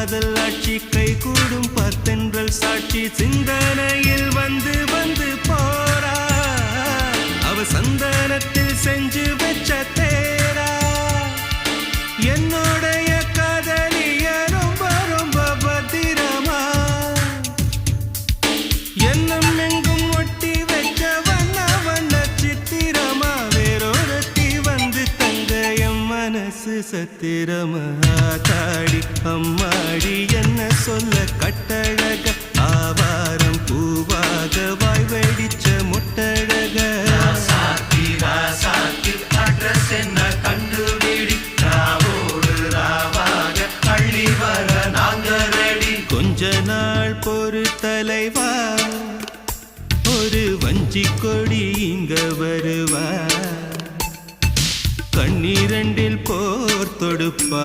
காதல் ஆட்சி கை கூடும் பத்தென்றல் சாட்சி சிந்தனையில் வந்து வந்து போரா அவ சந்தனத்தில் செஞ்சு வச்ச தேரா என்னோடைய காதலிய ரொம்ப ரொம்ப பத்திரமா என்னும் எங்கும் ஒட்டி வச்ச வண்ண வண்ண சித்திரமா வேறொருத்தி வந்து தங்க என் மனசு சத்திரமா தாடி அம்மாடி என்ன சொல்ல கட்டழக ஆவாரம் பூவாக வாய் வெடிச்ச முட்டழக அட்ரஸ் என்ன கண்டுபிடி ராவோடு ராவாக அள்ளி வர நாங்க ரெடி கொஞ்ச நாள் பொறு தலைவா ஒரு வஞ்சி கொடி இங்க வருவா கண்ணீரண்டில் போர் தொடுப்பா